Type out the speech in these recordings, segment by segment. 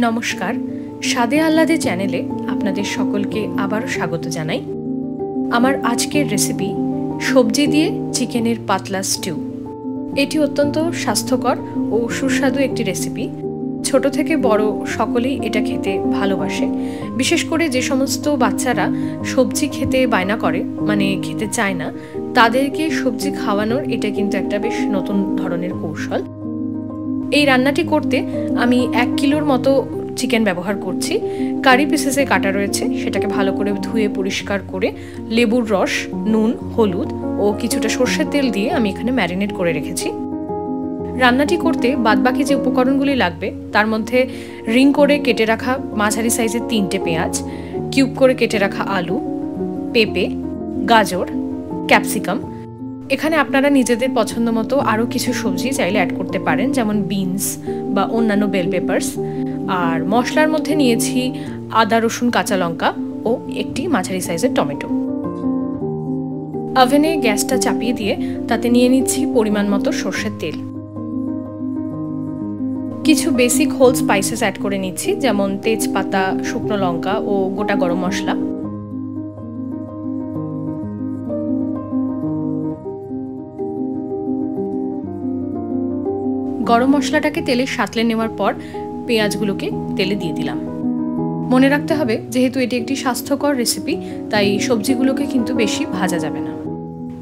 নমস্কার, স্বাদে আহ্লাদে চ্যানেলে আপনাদের সকলকে আবারও স্বাগত জানাই। আমার আজকের রেসিপি সবজি দিয়ে চিকেনের পাতলা স্টিউ। এটি অত্যন্ত স্বাস্থ্যকর ও সুস্বাদু একটি রেসিপি। ছোট থেকে বড় সকলেই এটা খেতে ভালোবাসে। বিশেষ করে যে সমস্ত বাচ্চারা সবজি খেতে বায়না করে, মানে খেতে চায় না, তাদেরকে সবজি খাওয়ানোর এটা কিন্তু একটা বেশ নতুন ধরনের কৌশল। এই রান্নাটি করতে আমি 1 কিলোর মতো চিকেন ব্যবহার করছি। কারি পিসেসে কাটা রয়েছে, সেটাকে ভালো করে ধুয়ে পরিষ্কার করে লেবুর রস, নুন, হলুদ ও কিছুটা সর্ষের তেল দিয়ে আমি এখানে ম্যারিনেট করে রেখেছি। রান্নাটি করতে বাদবাকি যে উপকরণগুলি লাগবে তার মধ্যে রিং করে কেটে রাখা মাঝারি সাইজের 3টে পেঁয়াজ, কিউব করে কেটে রাখা আলু, পেঁপে, গাজর, ক্যাপসিকাম। এখানে আপনারা নিজেদের পছন্দ মতো আরও কিছু সবজি চাইলে অ্যাড করতে পারেন, যেমন বিনস বা অন্যান্য বেল পেপার্স। আর মশলার মধ্যে নিয়েছি আদা, রসুন, কাঁচা লঙ্কা ও একটি মাঝারি সাইজের টমেটো। ওভেনে গ্যাসটা চাপিয়ে দিয়ে তাতে নিয়ে নিচ্ছি পরিমাণ মতো সর্ষের তেল। কিছু বেসিক হোল স্পাইসেস অ্যাড করে নিচ্ছি, যেমন তেজপাতা, শুকনো লঙ্কা ও গোটা গরম মশলা। গরম মশলাটাকে তেলে সাঁতলে নেওয়ার পর পেঁয়াজগুলোকে তেলে দিয়ে দিলাম। মনে রাখতে হবে, যেহেতু এটি একটি স্বাস্থ্যকর রেসিপি, তাই সবজিগুলোকে কিন্তু বেশি ভাজা যাবে না।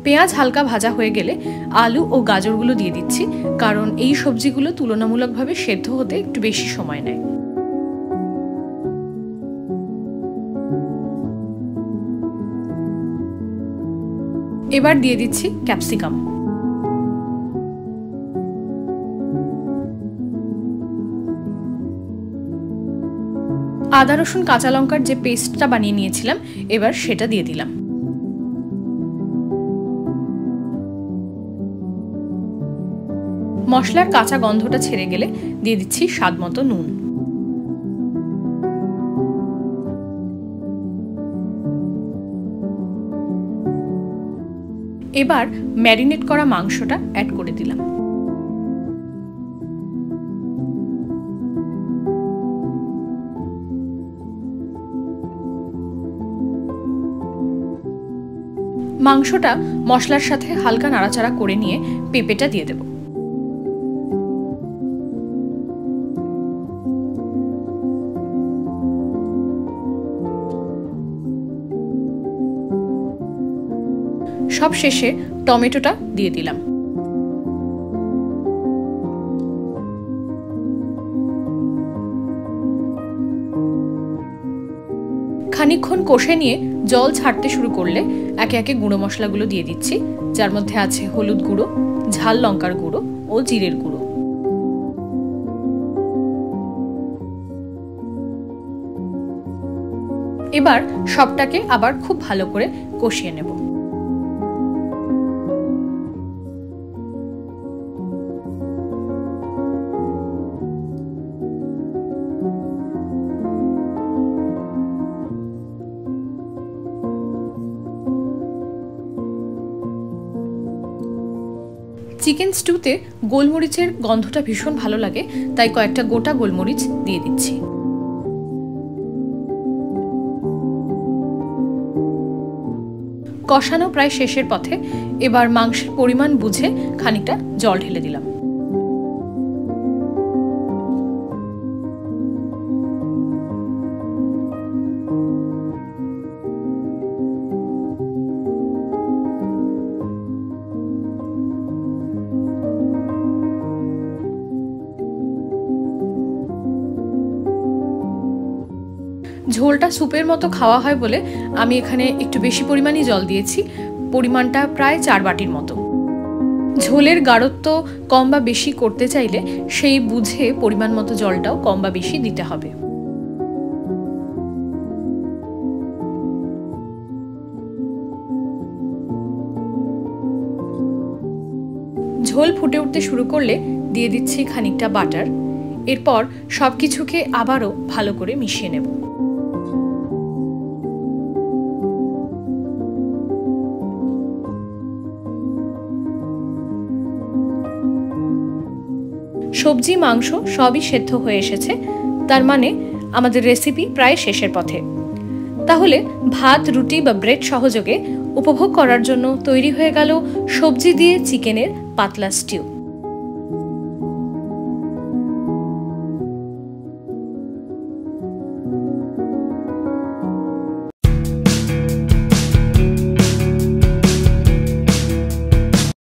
পেঁয়াজ হালকা ভাজা হয়ে গেলে আলু ও গাজরগুলো দিয়ে দিচ্ছি, কারণ এই সবজিগুলো তুলনামূলকভাবে সেদ্ধ হতে একটু বেশি সময় নেয়। এবার দিয়ে দিচ্ছি ক্যাপসিকাম। আদা, রসুন, কাঁচা লঙ্কার যে পেস্টটা বানিয়ে নিয়েছিলাম, এবার সেটা দিয়ে দিলাম। মশলার কাঁচা গন্ধটা ছেড়ে গেলে দিয়ে দিচ্ছি স্বাদ মতো নুন। এবার ম্যারিনেট করা মাংসটা অ্যাড করে দিলাম। মাংসটা মশলার সাথে হালকা নাড়াচাড়া করে নিয়ে পেঁপেটা দিয়ে দেব। সব শেষে টমেটোটা দিয়ে দিলাম। খানিকক্ষণ কষে নিয়ে জল ছাড়তে শুরু করলে একে একে গুঁড়ো মশলাগুলো দিয়ে দিচ্ছি, যার মধ্যে আছে হলুদ গুঁড়ো, ঝাল লঙ্কার গুঁড়ো ও জিরের গুঁড়ো। এবার সবটাকে আবার খুব ভালো করে কষিয়ে নেব। চিকেন স্টুতে গোলমরিচের গন্ধটা ভীষণ ভালো লাগে, তাই কয়েকটা গোটা গোলমরিচ দিয়ে দিচ্ছি। কষানো প্রায় শেষের পথে, এবার মাংসের পরিমাণ বুঝে খানিকটা জল ঢেলে দিলাম। ঝোলটা স্যুপের মতো খাওয়া হয় বলে আমি এখানে একটু বেশি পরিমাণই জল দিয়েছি, পরিমাণটা প্রায় 4 বাটির মতো। ঝোলের গাঢ়ত্ব কম বা বেশি করতে চাইলে সেই বুঝে পরিমাণ মতো জলটাও কম বা বেশি দিতে হবে। ঝোল ফুটে উঠতে শুরু করলে দিয়ে দিচ্ছি খানিকটা বাটার। এরপর সবকিছুকে আবারও ভালো করে মিশিয়ে নেব। সবজি, মাংস সবই সেদ্ধ হয়ে এসেছে, তার মানে আমাদের রেসিপি প্রায় শেষের পথে। তাহলে ভাত, রুটি বা ব্রেড সহযোগে উপভোগ করার জন্য তৈরি হয়ে গেল সবজি দিয়ে চিকেনের পাতলা স্টিউ।